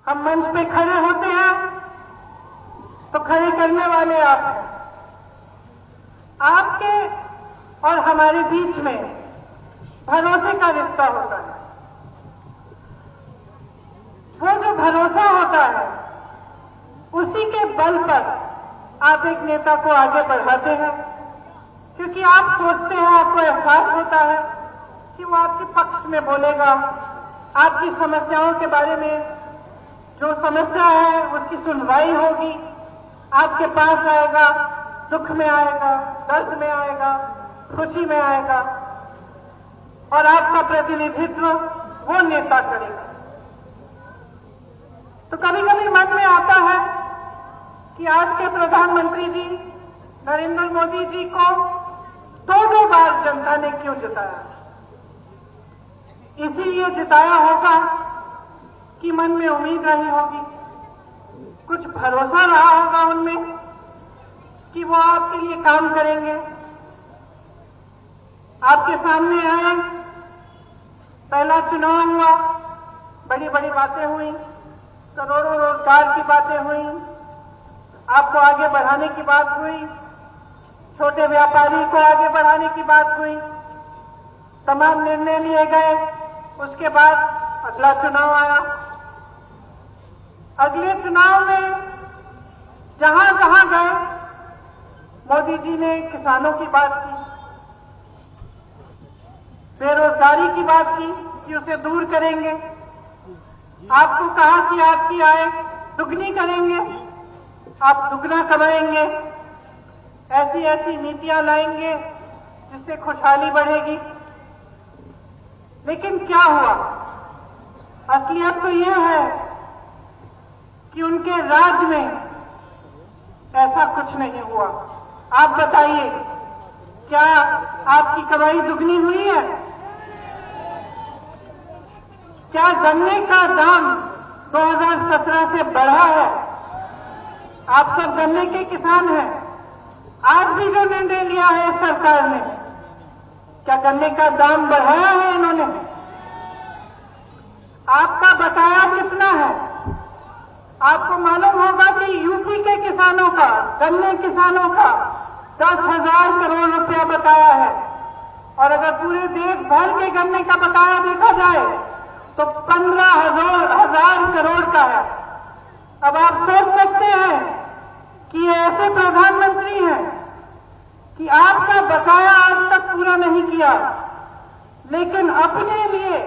हम मंच पे खड़े होते हैं तो खड़े करने वाले आप हैं। आपके और हमारे बीच में भरोसे का रिश्ता होता है। वो जो भरोसा होता है उसी के बल पर आप एक नेता को आगे बढ़ाते हैं, क्योंकि आप सोचते हैं, आपको एहसास होता है कि वो आपके पक्ष में बोलेगा, आपकी समस्याओं के बारे में, जो समस्या है उसकी सुनवाई होगी, आपके पास आएगा, दुख में आएगा, दर्द में आएगा, खुशी में आएगा, और आपका प्रतिनिधित्व वो नेता करेगा। तो कभी कभी मन में आता है कि आज के प्रधानमंत्री जी नरेंद्र मोदी जी को दो बार जनता ने क्यों जिताया। इसीलिए जिताया होगा कि मन में उम्मीद रही होगी, कुछ भरोसा रहा होगा उनमें कि वो आपके लिए काम करेंगे। आपके सामने आए, पहला चुनाव हुआ, बड़ी बड़ी बातें हुई, करोड़ों रोजगार की बातें हुई, आपको आगे बढ़ाने की बात हुई, छोटे व्यापारी को आगे बढ़ाने की बात हुई, तमाम निर्णय लिए गए। उसके बाद अगला चुनाव आया। अगले चुनाव में जहां जहां गए मोदी जी ने किसानों की बात की, बेरोजगारी की बात की कि उसे दूर करेंगे। आपको कहा कि आपकी आय दुगनी करेंगे, आप दुगना कमाएंगे, ऐसी ऐसी नीतियां लाएंगे जिससे खुशहाली बढ़ेगी। लेकिन क्या हुआ? असलियत तो यह है कि उनके राज में ऐसा कुछ नहीं हुआ। आप बताइए, क्या आपकी कमाई दुगनी हुई है? क्या गन्ने का दाम 2017 से बढ़ा है? आप सब गन्ने के किसान हैं। आज भी जो निर्णय लिया है सरकार ने, क्या गन्ने का दाम बढ़ाया है इन्होंने? आपका बकाया कितना है? आपको मालूम होगा कि यूपी के किसानों का, गन्ने किसानों का 10,000 करोड़ रुपया बकाया है, और अगर पूरे देश भर के गन्ने का बकाया देखा जाए तो 15,000 करोड़ का है। अब आप सोच सकते हैं कि ये ऐसे प्रधानमंत्री हैं कि आपका बकाया आज तक पूरा नहीं किया, लेकिन अपने लिए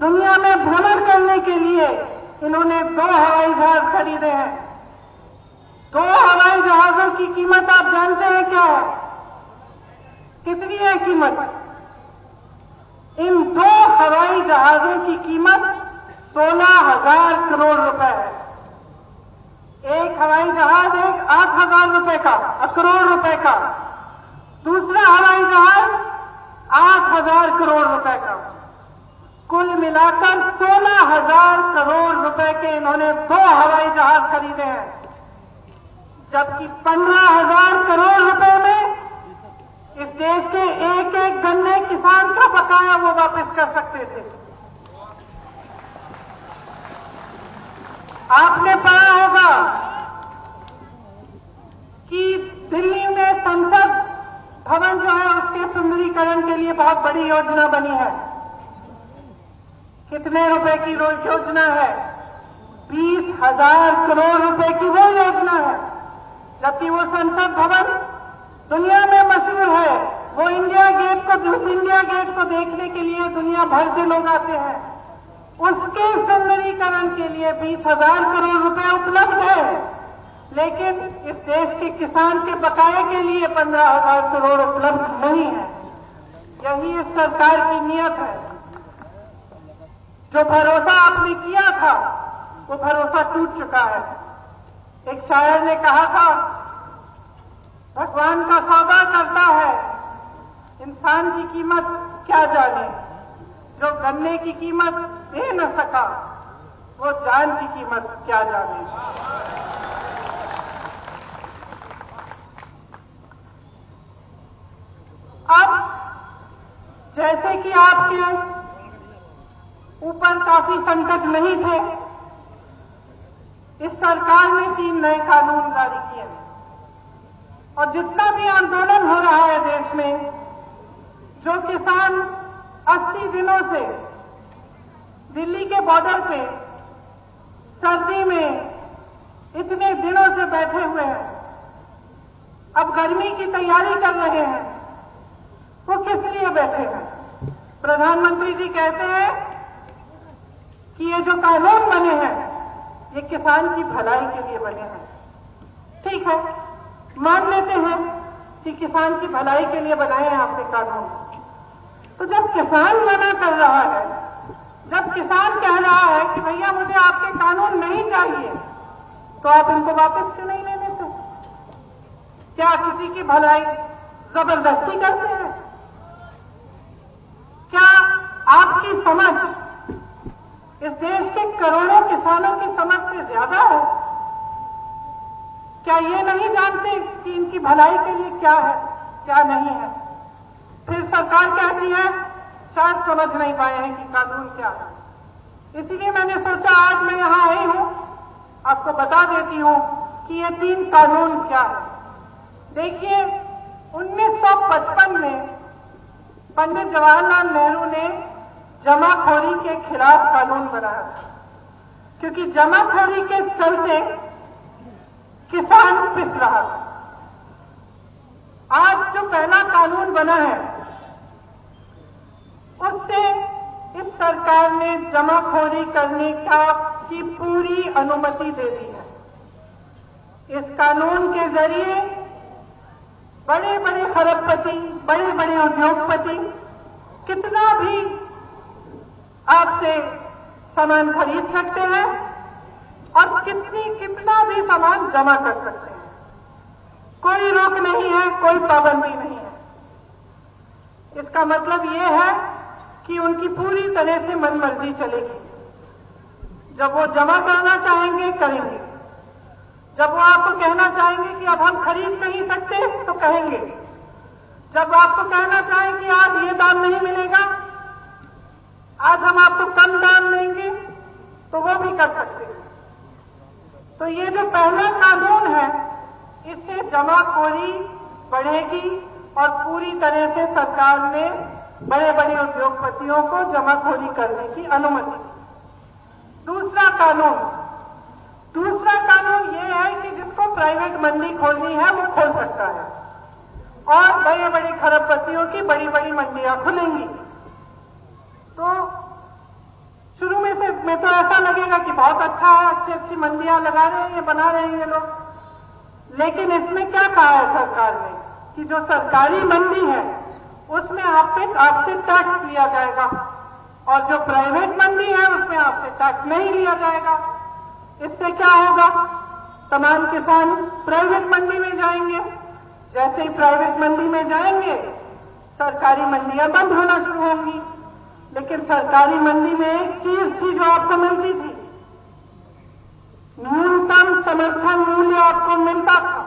दुनिया में भ्रमण करने के लिए इन्होंने 2 हवाई जहाज खरीदे हैं। 2 हवाई जहाजों की कीमत आप जानते हैं क्या है? कितनी है कीमत? इन 2 हवाई जहाजों की कीमत 16,000 करोड़ रुपए है। एक हवाई जहाज 8,000 रुपए का, करोड़ रुपए का, दूसरा हवाई जहाज 8,000 करोड़ रुपए का। कुल मिलाकर 16,000 करोड़ रुपए के इन्होंने 2 हवाई जहाज खरीदे हैं, जबकि 15,000 करोड़ रुपए में इस देश के एक एक गन्ने किसान का बकाया वो वापस कर सकते थे। आपने पढ़ा होगा कि दिल्ली में संसद भवन जो है उसके सुंदरीकरण के लिए बहुत बड़ी योजना बनी है। कितने रुपए की योजना है? 20,000 करोड़ रुपए की वो योजना है, जबकि वो संसद भवन दुनिया में मशहूर है। वो इंडिया गेट को देखने के लिए दुनिया भर से लोग आते हैं। उसके सुंदरीकरण के लिए 20,000 करोड़ रुपए उपलब्ध है, लेकिन इस देश के किसान के बकाये के लिए 15,000 करोड़ उपलब्ध नहीं है। यही इस सरकार की नीयत है। जो भरोसा आपने किया था वो भरोसा टूट चुका है। एक शायर ने कहा था, भगवान का सौदा करता है, इंसान की कीमत क्या जाने। जो गन्ने की कीमत दे न सका वो जान की कीमत क्या जाने। अब जैसे कि आपके ऊपर काफी संकट नहीं थे, सरकार ने 3 नए कानून जारी किए हैं और जितना भी आंदोलन हो रहा है देश में, जो किसान 80 दिनों से दिल्ली के बॉर्डर पे सर्दी में इतने दिनों से बैठे हुए हैं, अब गर्मी की तैयारी कर रहे हैं, वो किस लिए बैठे हैं? प्रधानमंत्री जी कहते हैं कि ये जो कानून बने हैं ये किसान की भलाई के लिए बने हैं। ठीक है, मान लेते हैं कि किसान की भलाई के लिए बनाए हैं आपने कानून। तो जब किसान मना कर रहा है, जब किसान कह रहा है कि भैया मुझे आपके कानून नहीं चाहिए, तो आप इनको वापस क्यों नहीं ले लेते? क्या किसी की भलाई जबरदस्ती करते हैं? क्या आपकी समझ इस देश के करोड़ों किसानों की समझ से ज्यादा है? क्या ये नहीं जानते कि इनकी भलाई के लिए क्या है, क्या नहीं है? फिर सरकार कहती है शायद समझ नहीं पाए हैं कि कानून क्या है। इसलिए मैंने सोचा आज मैं यहां आई हूं, आपको बता देती हूं कि ये 3 कानून क्या है। देखिए, 1955 में पंडित जवाहरलाल नेहरू ने जमाखोरी के खिलाफ कानून बनाया था, क्योंकि जमाखोरी के चलते किसान पिस रहा था। आज जो पहला कानून बना है उससे इस सरकार ने जमाखोरी करने की पूरी अनुमति दे दी है। इस कानून के जरिए बड़े बड़े खरबपति, बड़े बड़े उद्योगपति कितना भी आपसे सामान खरीद सकते हैं और कितना भी सामान जमा कर सकते हैं। कोई रोक नहीं है, कोई पाबंदी नहीं है। इसका मतलब ये है कि उनकी पूरी तरह से मनमर्जी चलेगी। जब वो जमा करना चाहेंगे करेंगे, जब वो आपको कहना चाहेंगे कि अब हम खरीद नहीं सकते तो कहेंगे, जब आपको कहना चाहें कि आज ये दाम नहीं मिलेगा, आज हम आपको कम दाम देंगे, तो वो भी कर सकते हैं। तो ये जो पहला कानून है, इससे जमाखोरी बढ़ेगी और पूरी तरह से सरकार ने बड़े बड़े उद्योगपतियों को जमाखोरी करने की अनुमति दी। दूसरा कानून ये है कि जिसको प्राइवेट मंडी खोलनी है वो खोल सकता है और बड़े बड़े खरबपतियों की बड़ी बड़ी मंडियां खुलेंगी। तो शुरू में तो ऐसा लगेगा कि बहुत अच्छा है, अच्छी अच्छी मंडियां लगा रहे हैं, ये बना रहे हैं ये लोग। लेकिन इसमें क्या कहा है सरकार ने कि जो सरकारी मंडी है उसमें आपसे टैक्स लिया जाएगा और जो प्राइवेट मंडी है उसमें आपसे टैक्स नहीं लिया जाएगा। इससे क्या होगा? तमाम किसान प्राइवेट मंडी में जाएंगे, जैसे ही प्राइवेट मंडी में जाएंगे सरकारी मंडियां बंद होना शुरू होंगी। लेकिन सरकारी मंडी में एक चीज थी जो आपको मिलती थी, न्यूनतम समर्थन मूल्य आपको मिलता था।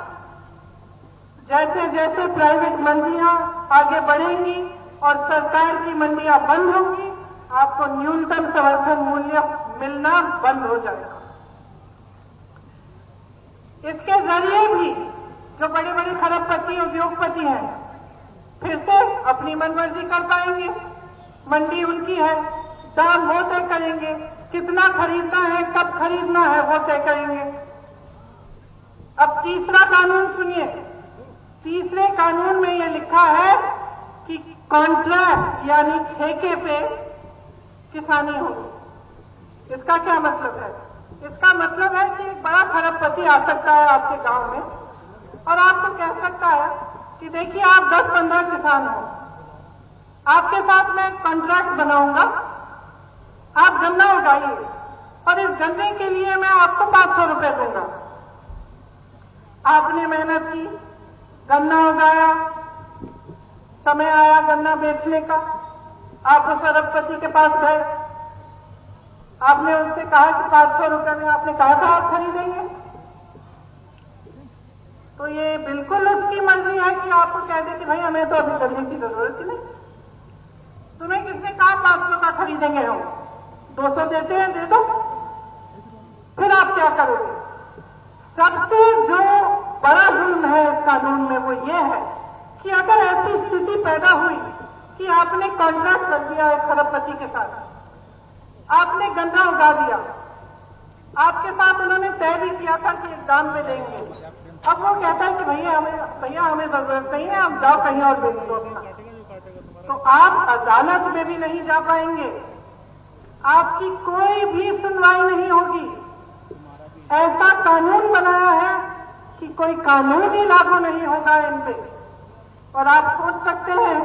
जैसे जैसे प्राइवेट मंडियां आगे बढ़ेंगी और सरकार की मंडियां बंद होंगी, आपको न्यूनतम समर्थन मूल्य मिलना बंद हो जाएगा। इसके जरिए भी जो बड़े बड़े खरबपति उद्योगपति हैं फिर से अपनी मनमर्जी कर पाएंगे। मंडी उनकी है, दाम वो तय करेंगे, कितना खरीदना है, कब खरीदना है वो तय करेंगे। अब तीसरा कानून सुनिए। तीसरे कानून में ये लिखा है कि कॉन्ट्रैक्ट यानी ठेके पे किसानी होगी। इसका क्या मतलब है? इसका मतलब है कि एक बड़ा खरबपति आ सकता है आपके गांव में और आपको कह सकता है कि देखिए आप 10-15 किसान हो, आपके साथ मैं कॉन्ट्रैक्ट बनाऊंगा, आप गन्ना उगाइए और इस गन्ने के लिए मैं आपको 500 रुपए दूंगा। आपने मेहनत की, गन्ना उगाया, समय आया गन्ना बेचने का, आप उस खरबपति के पास गए, आपने उनसे कहा कि 500 रुपए में आपने कहा था आप खरीदेंगे, तो ये बिल्कुल उसकी मर्जी है कि आपको कह दे कि भाई हमें तो अभी गन्ने की जरूरत ही नहीं, तुम्हें किसने कहा 500 का खरीदेंगे हम, 200 देते हैं, दे दो। फिर आप क्या करोगे? सबसे जो बड़ा जुल्म है इस कानून में वो ये है कि अगर ऐसी स्थिति पैदा हुई कि आपने कॉन्ट्रैक्ट कर दिया है खरबपति के साथ, आपने गंदा उगा दिया, आपके साथ उन्होंने तय भी किया था कि एक दाम में देंगे, अब वो कहता है कि भैया हमें जरूरत नहीं है, आप जाओ कहीं और बेच दो अपना, तो आप अदालत में भी नहीं जा पाएंगे, आपकी कोई भी सुनवाई नहीं होगी। ऐसा कानून बनाया है कि कोई कानून ही लागू नहीं होगा इन पे। और आप सोच सकते हैं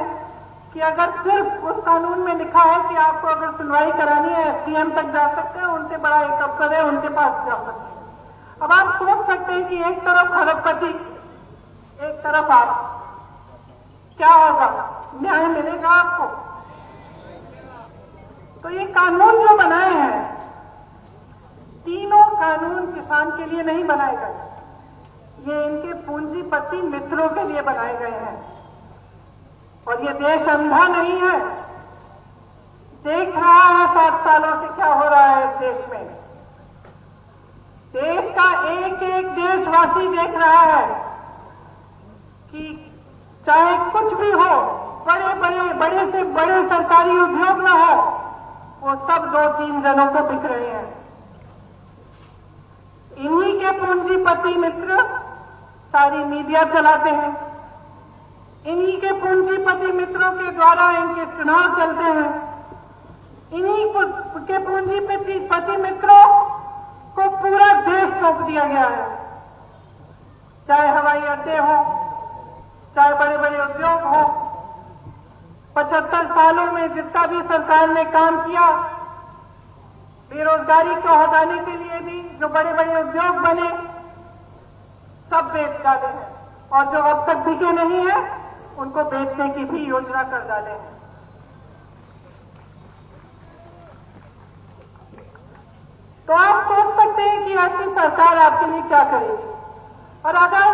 कि अगर सिर्फ उस कानून में लिखा है कि आपको अगर सुनवाई करानी है एसडीएम तक जा सकते हैं, उनसे बड़ा एक अफसर है उनके पास जा सकते हैं। अब आप सोच सकते हैं कि एक तरफ खरबपति, एक तरफ आप, क्या होगा? न्याय मिलेगा आपको? तो ये कानून जो बनाए हैं, तीनों कानून किसान के लिए नहीं बनाए गए, ये इनके पूंजीपति मित्रों के लिए बनाए गए हैं। और ये देश अंधा नहीं है, देख रहा है 7 सालों से क्या हो रहा है इस देश में। देश का एक एक देशवासी देख रहा है कि चाहे कुछ भी हो, बड़े से बड़े सरकारी उद्योग न हो, वो सब 2-3 जनों को दिख रहे हैं। इन्हीं के पूंजीपति मित्र सारी मीडिया चलाते हैं, इन्हीं के पूंजीपति मित्रों के द्वारा इनके चुनाव चलते हैं, इन्हीं के पूंजीपति मित्रों को पूरा देश सौंप दिया गया है। चाहे हवाई अड्डे हो, चाहे बड़े बड़े उद्योग हो, 75 सालों में जितना भी सरकार ने काम किया, बेरोजगारी को हटाने के लिए भी जो बड़े बड़े उद्योग बने, सब बेच डाले हैं, और जो अब तक बिके नहीं है उनको बेचने की भी योजना कर डाले हैं। तो आप सोच सकते हैं कि ऐसी सरकार आपके लिए क्या करेगी। और अगर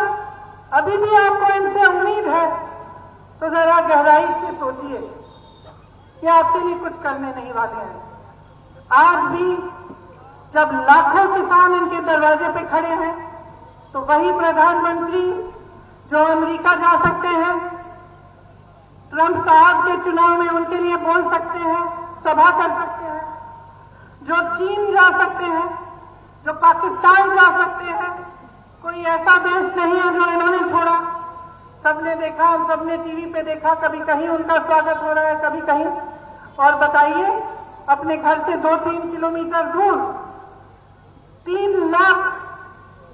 अभी भी आपको इनसे उम्मीद है तो जरा गहराई से सोचिए कि आपके लिए कुछ करने नहीं वाले हैं। आज भी जब लाखों किसान इनके दरवाजे पे खड़े हैं, तो वही प्रधानमंत्री जो अमेरिका जा सकते हैं, ट्रंप साहब के चुनाव में उनके लिए बोल सकते हैं, सभा कर सकते हैं, जो चीन जा सकते हैं, जो पाकिस्तान जा सकते हैं, कोई ऐसा देश नहीं है जो इन्होंने छोड़ा। सबने देखा, हम सबने टीवी पे देखा, कभी कहीं उनका स्वागत हो रहा है, कभी कहीं। और बताइए, अपने घर से 2-3 किलोमीटर दूर 3 लाख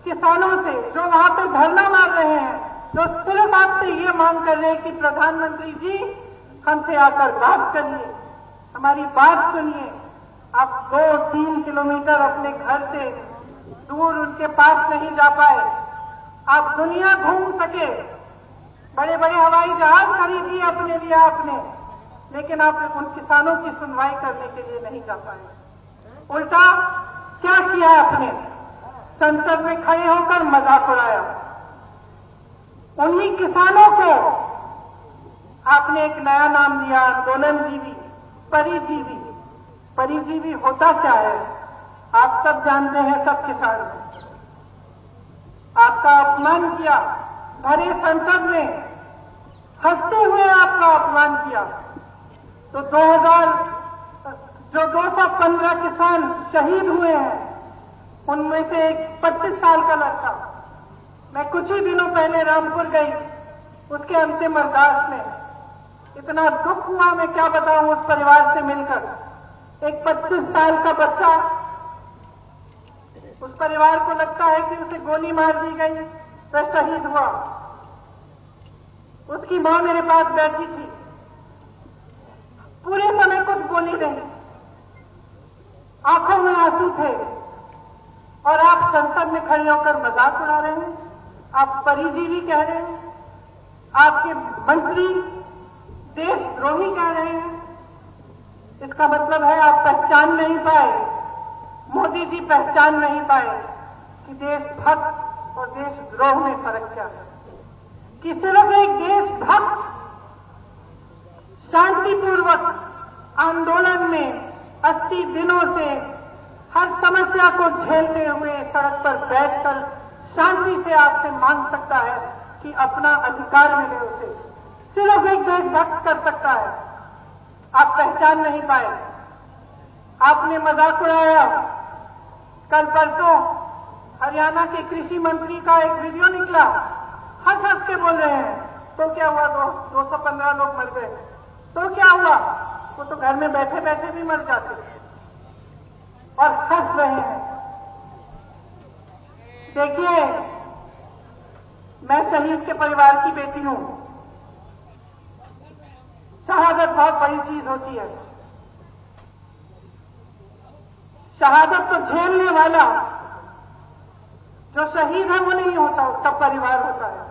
किसानों से जो वहां पे धरना मार रहे हैं, जो सिर्फ आपसे ये मांग कर रहे हैं कि प्रधानमंत्री जी हमसे आकर बात करिए, हमारी बात सुनिए। आप 2-3 किलोमीटर अपने घर से दूर उनके पास नहीं जा पाए, आप दुनिया घूम सके, बड़े बड़े हवाई जहाज खरीदिए अपने लिए आपने, लेकिन आप उन किसानों की सुनवाई करने के लिए नहीं जा पाए। उल्टा क्या किया आपने? संसद में खड़े होकर मजाक उड़ाया। उन्हीं किसानों को आपने एक नया नाम दिया, आंदोलनजीवी, परिजीवी। परिजीवी होता क्या है आप सब जानते हैं, सब किसान। आपका अपमान किया, भरे संसद में हंसते हुए आपका अपमान किया। तो 215 किसान शहीद हुए हैं, उनमें से एक 25 साल का लड़का, मैं कुछ ही दिनों पहले रामपुर गई, उसके अंतिम अरदास में इतना दुख हुआ, मैं क्या बताऊं उस परिवार से मिलकर। एक 25 साल का बच्चा, उस परिवार को लगता है कि उसे गोली मार दी गई, वह शहीद हुआ। उसकी मां मेरे पास बैठी थी, पूरे समय कुछ बोली नहीं, आंखों में आंसू थे, और आप संसद में खड़े होकर मजाक उड़ा रहे हैं, आप परिजीवी कह रहे हैं, आपके मंत्री देशद्रोही कह रहे हैं। इसका मतलब है आप पहचान नहीं पाए, मोदी जी पहचान नहीं पाए कि देशभक्त और देशद्रोह में फर्क क्या है। कि सिर्फ एक देशभक्त शांतिपूर्वक आंदोलन में 80 दिनों से हर समस्या को झेलते हुए सड़क पर बैठकर शांति से आपसे मांग सकता है कि अपना अधिकार मिले उसे। सिर्फ एक देशभक्त कर सकता है। आप पहचान नहीं पाए। आपने मजाक उड़ाया। कल परसों हरियाणा के कृषि मंत्री का एक वीडियो निकला, हंस हंस के बोल रहे हैं तो क्या हुआ, 215 लोग मर गए तो क्या हुआ, वो तो घर में बैठे बैठे भी मर जाते और हंस रहे हैं। देखिए, मैं शहीद के परिवार की बेटी हूं। शहादत बहुत बड़ी चीज होती है। शहादत तो झेलने वाला जो शहीद है वो नहीं होता, उसका परिवार होता है।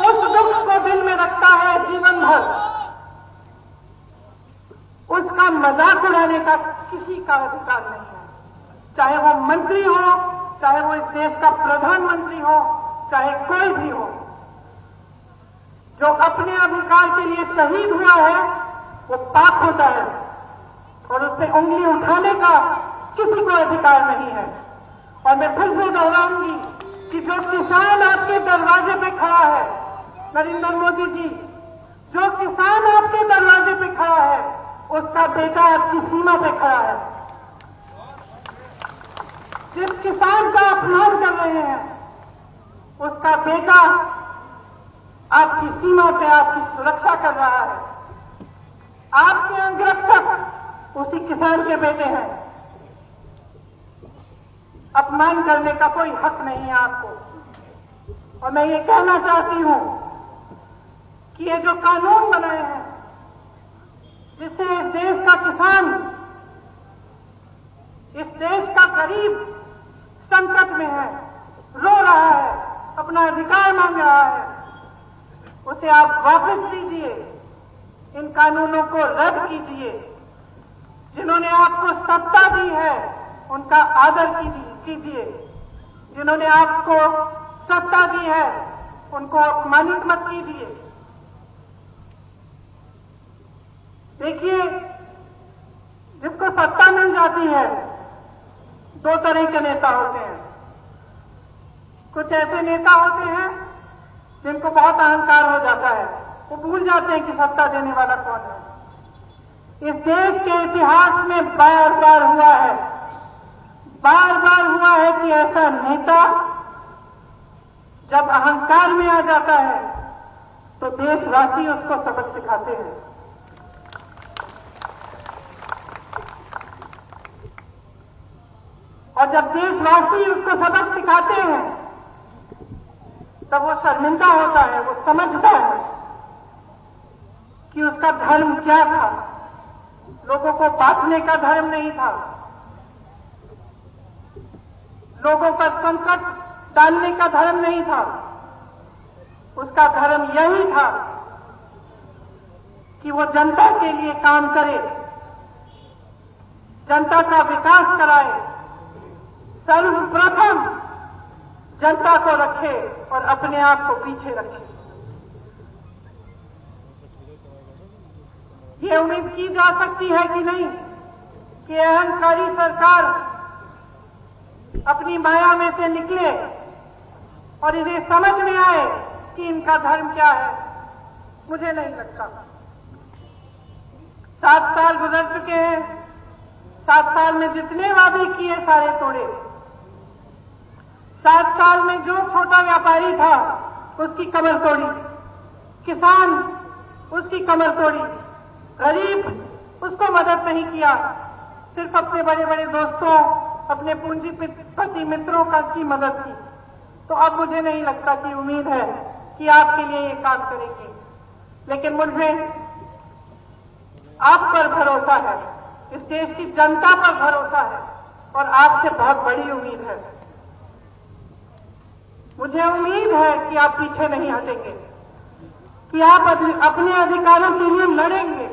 उस दुख को दिल में रखता है जीवन भर। उसका मजाक उड़ाने का किसी का अधिकार नहीं है, चाहे वो मंत्री हो, चाहे वो इस देश का प्रधानमंत्री हो, चाहे कोई भी हो। जो अपने अधिकार के लिए शहीद हुआ है वो पाप होता है और उससे उंगली उठाने का किसी को अधिकार नहीं है। और मैं फिर से दोहराऊंगी कि जो किसान आपके दरवाजे पे खड़ा है, नरेंद्र मोदी जी, जो किसान आपके दरवाजे पे खड़ा है उसका बेटा आपकी सीमा पे खड़ा है। जिस किसान का अपमान कर रहे हैं उसका बेटा आपकी सीमा पे आपकी सुरक्षा कर रहा है। आपके अंगरक्षक उसी किसान के बेटे हैं। अपमान करने का कोई हक नहीं है आपको। और मैं ये कहना चाहती हूं कि ये जो कानून बनाए हैं जिससे इस देश का किसान, इस देश का गरीब संकट में है, रो रहा है, अपना अधिकार मांग रहा है, उसे आप वापस लीजिए। इन कानूनों को रद्द कीजिए। जिन्होंने आपको सत्ता दी है उनका आदर कीजिए। जिन्होंने आपको सत्ता दी है उनको अपमानित मत कीजिए। देखिए, जिसको सत्ता मिल जाती है, दो तरह के नेता होते हैं। कुछ ऐसे नेता होते हैं जिनको बहुत अहंकार हो जाता है, वो भूल जाते हैं कि सत्ता देने वाला कौन है। इस देश के इतिहास में बार बार हुआ है कि ऐसा नेता जब अहंकार में आ जाता है तो देशवासी उसको सबक सिखाते हैं। और जब देशवासी उसको सबक सिखाते हैं तब वो शर्मिंदा होता है। वो समझता है कि उसका धर्म क्या था। लोगों को बांटने का धर्म नहीं था, लोगों का संकट डालने का धर्म नहीं था। उसका धर्म यही था कि वो जनता के लिए काम करे, जनता का विकास कराए, सर्वप्रथम जनता को रखे और अपने आप को पीछे रखे। ये उम्मीद की जा सकती है कि नहीं कि अहंकारी सरकार अपनी माया में से निकले और इन्हें समझ में आए कि इनका धर्म क्या है। मुझे नहीं लगता। 7 साल गुजर चुके हैं। 7 साल में जितने वादे किए सारे तोड़े। 7 साल में जो छोटा व्यापारी था उसकी कमर तोड़ी, किसान उसकी कमर तोड़ी, गरीब उसको मदद नहीं किया, सिर्फ अपने बड़े बड़े दोस्तों, अपने पूंजीपति मित्रों की मदद की। तो अब मुझे नहीं लगता कि उम्मीद है कि आपके लिए ये काम करेंगे। लेकिन मुझे आप पर भरोसा है, इस देश की जनता पर भरोसा है और आपसे बहुत बड़ी उम्मीद है। मुझे उम्मीद है कि आप पीछे नहीं हटेंगे, कि आप अपने अधिकारों के लिए लड़ेंगे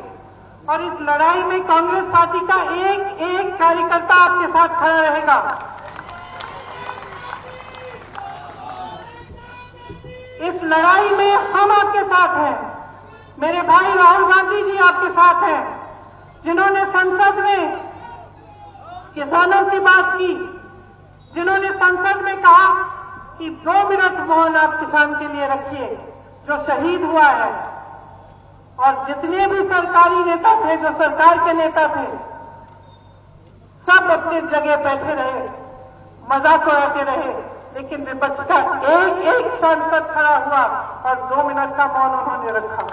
और इस लड़ाई में कांग्रेस पार्टी का एक एक कार्यकर्ता आपके साथ खड़ा रहेगा। इस लड़ाई में हम आपके साथ हैं। मेरे भाई राहुल गांधी जी आपके साथ हैं, जिन्होंने संसद में किसानों की बात की, जिन्होंने संसद में कहा कि 2 मिनट मौन आप किसान के लिए रखिए जो शहीद हुआ है, और जितने भी सरकारी नेता थे, जो सरकार के नेता थे, सब अपनी जगह बैठे रहे, मजाक उड़ाते रहे, लेकिन विपक्ष का एक एक सांसद खड़ा हुआ और 2 मिनट का मौन उन्होंने रखा।